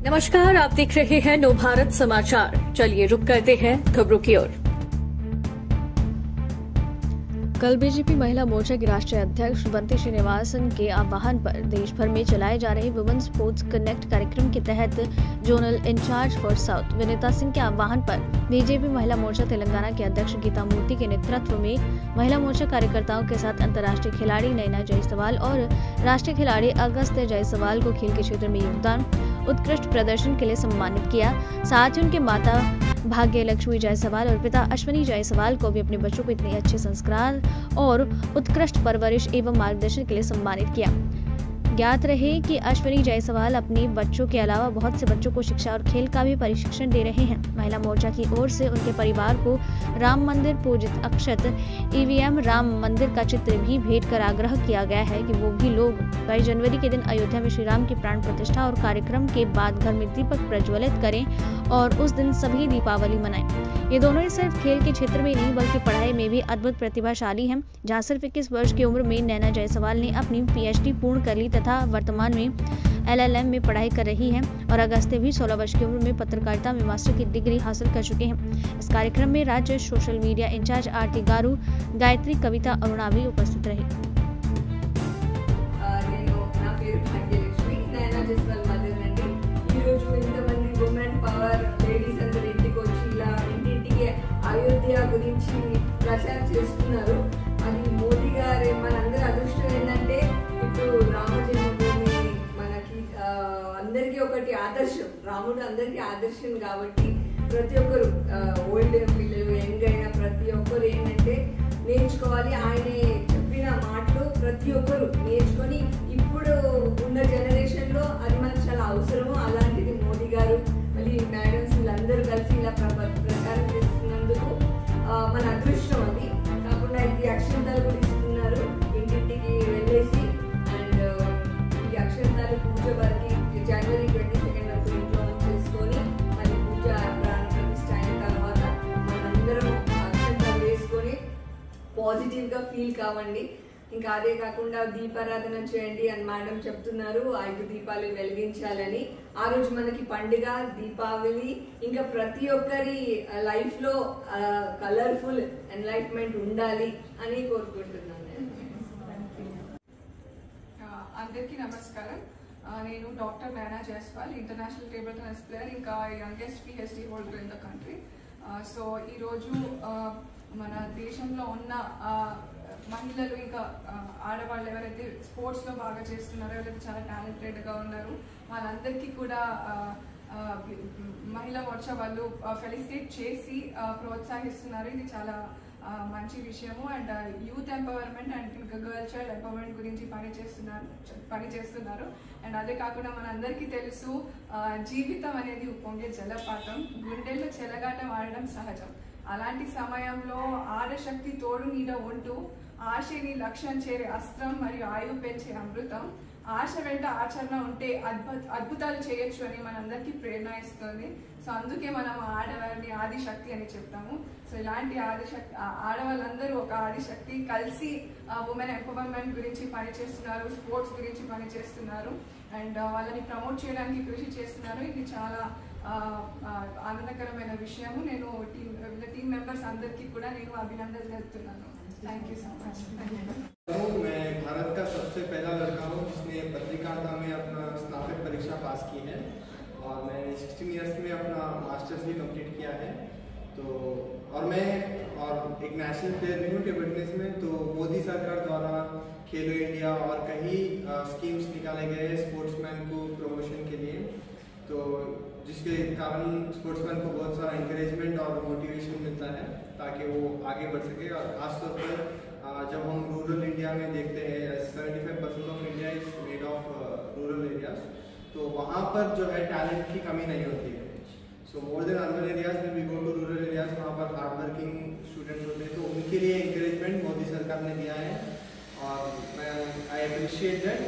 नमस्कार, आप देख रहे हैं नव भारत समाचार। चलिए रुक करते हैं खबरों की ओर। कल बीजेपी महिला मोर्चा की राष्ट्रीय अध्यक्ष बंटी श्रीनिवासन के आह्वान पर देश भर में चलाए जा रहे वुमेन स्पोर्ट्स कनेक्ट कार्यक्रम के तहत zonal in charge for south Vinita Singh के आह्वान पर बीजेपी महिला मोर्चा तेलंगाना के अध्यक्ष गीता मूर्ति के नेतृत्व में महिला मोर्चा कार्यकर्ताओं के साथ अंतर्राष्ट्रीय खिलाड़ी नैना जायसवाल और राष्ट्रीय खिलाड़ी अगस्त्य जायसवाल को खेल के क्षेत्र में योगदान उत्कृष्ट प्रदर्शन के लिए सम्मानित किया। साथ ही उनके माता भाग्य लक्ष्मी जायसवाल और पिता अश्विनी जायसवाल को भी अपने बच्चों को इतने अच्छे संस्कार और उत्कृष्ट परवरिश एवं मार्गदर्शन के लिए सम्मानित किया। ज्ञात रहे कि अश्विनी जायसवाल अपने बच्चों के अलावा बहुत से बच्चों को शिक्षा और खेल का भी प्रशिक्षण दे रहे हैं। महिला मोर्चा की ओर से उनके परिवार को राम मंदिर पूजित अक्षत ईवीएम राम मंदिर का चित्र भी भेंट कर आग्रह किया गया है कि वो भी लोग 22 जनवरी के दिन अयोध्या में श्री राम की प्राण प्रतिष्ठा और कार्यक्रम के बाद घर में दीपक प्रज्वलित करें और उस दिन सभी दीपावली मनाएं। ये दोनों ही सिर्फ खेल के क्षेत्र में नहीं बल्कि पढ़ाई में भी अद्भुत प्रतिभाशाली हैं। जहाँ सिर्फ 21 वर्ष की उम्र में नैना जायसवाल ने अपनी पीएचडी पूर्ण कर ली तथा वर्तमान में एलएलएम में पढ़ाई कर रही हैं और अगस्त्य भी 16 वर्ष की उम्र में पत्रकारिता में मास्टर की डिग्री हासिल कर चुके हैं। इस कार्यक्रम में राज्य सोशल मीडिया इंचार्ज आरती गारू, गायत्री, कविता अरुणा भी उपस्थित रही। అయోధ్య గురించి ప్రచారం చేస్తున్నారు. అది మోదీ గారు మనందరి అదృష్టం ఏంటంటే ఇప్పుడు రామ జన్మభూమి మనకి అందరికీ ఒకటి ఆదర్శం. రాముడు అందరికీ ఆదర్శం కాబట్టి ప్రతి ఒక్కరు ఓల్డ్ పిల్లలు యంగ్ అయినా ప్రతి ఒక్కరు ఏంటంటే నేర్చుకోవాలి. ఆయన చెప్పిన మాటలు ప్రతి ఒక్కరు నేర్చుకొని ఇప్పుడు ఉన్న జనరేషన్లో అది మనకు చాలా అవసరము. అలాంటిది మోదీ గారు మళ్ళీ మేడమ్స్ వీళ్ళందరూ కలిసి ఇలా ప్రచారం చేస్తున్నందుకు మన అదృష్టం. అది కాకుండా ఇది అక్షంతాలు కూడా ఇస్తున్నారు. ఇంటింటికి వెళ్ళేసి అండ్ ఈ అక్షంతాలు పూజ వరకు జనవరి 22 అప్పుడు ఇంట్లో చేసుకొని మరి పూజ ప్రాణ ప్రతిష్ఠ అయిన తర్వాత మనందరం అక్షంతాలు వేసుకొని పాజిటివ్గా ఫీల్ కావండి. ఇంకా అదే కాకుండా దీపారాధన చేయండి అని మేడం చెప్తున్నారు. 5 దీపాలు వెలిగించాలని. ఆ రోజు మనకి పండుగ దీపావళి. ఇంకా ప్రతి ఒక్కరి లైఫ్ లో కలర్ఫుల్ ఎన్లైట్మెంట్ ఉండాలి అని కోరుకుంటున్నాను. అందరికీ నమస్కారం. నేను డాక్టర్ నైనా జాయసవాల్, ఇంటర్నేషనల్ టేబుల్ టెన్నిస్ ప్లేయర్, ఇంకా youngest PhD holder in the country. So ఈరోజు మన దేశంలో ఉన్న మహిళలు ఇంకా ఆడవాళ్ళు ఎవరైతే స్పోర్ట్స్లో బాగా చేస్తున్నారో, ఎవరైతే చాలా టాలెంటెడ్గా ఉన్నారు, వాళ్ళందరికీ కూడా మహిళా మోర్చా వాళ్ళు ఫెలిసిటేట్ చేసి ప్రోత్సహిస్తున్నారు. ఇది చాలా మంచి విషయము. అండ్ యూత్ ఎంపవర్మెంట్ అండ్ ఇంకా గర్ల్ చైల్డ్ ఎంపవర్మెంట్ గురించి పని చేస్తున్నారు. అండ్ అదే కాకుండా మనందరికీ తెలుసు, జీవితం అనేది ఉప్పొంగే జలపాతం, గుండెల్లో చెలగాటం ఆడడం సహజం. అలాంటి సమయంలో ఆడశక్తి తోడు నీడ ఉంటూ ఆశని లక్ష్యం చేరే అస్త్రం మరియు ఆయువు పెంచే అమృతం, ఆశ వెంట ఆచరణ ఉంటే అద్భుతాలు చేయొచ్చు అని మనందరికీ ప్రేరణ ఇస్తుంది. సో అందుకే మనం ఆడవారిని ఆదిశక్తి అని చెప్తాము. సో ఇలాంటి ఆదిశక్తి ఆడవాళ్ళందరూ ఒక ఆదిశక్తి కలిసి ఉమెన్ ఎంపవర్మెంట్ గురించి పనిచేస్తున్నారు, స్పోర్ట్స్ గురించి పనిచేస్తున్నారు అండ్ వాళ్ళని ప్రమోట్ చేయడానికి కృషి చేస్తున్నారు. ఇది చాలా ఆనందకరమైన విషయము. నేను టీమ్ మెంబర్స్ అందరికీ కూడా నేను అభినందనలు తెలుపుతున్నాను. Thank you so much. मैं भारत का सबसे पहला लड़का हूँ जिसने पत्रकारिता में अपना स्नातक परीक्षा पास की है और मैंने 16 ईयर्स में अपना मास्टर्स भी कंप्लीट किया है। तो और मैं एक नेशनल प्लेयर भी हूँ टेबल टेनिस में। तो मोदी सरकार द्वारा खेलो इंडिया और कई स्कीम्स निकाले गए स्पोर्ट्समैन को प्रमोशन के लिए, तो जिसके कारण स्पोर्ट्समैन को बहुत सारा इंकरेजमेंट और मोटिवेशन मिलता है ताकि वो आगे बढ़ सके। और खासतौर पर जब हम रूरल इंडिया में देखते हैं 75% of India is made of rural areas, तो वहाँ पर जो है टैलेंट की कमी नहीं होती है। So more than urban areas में we go to rural areas, वहाँ पर हार्ड वर्किंग स्टूडेंट्स होते हैं, तो उनके लिए इंकरेजमेंट मोदी सरकार ने दिया है और मैं आई अप्रिशिएट दैट।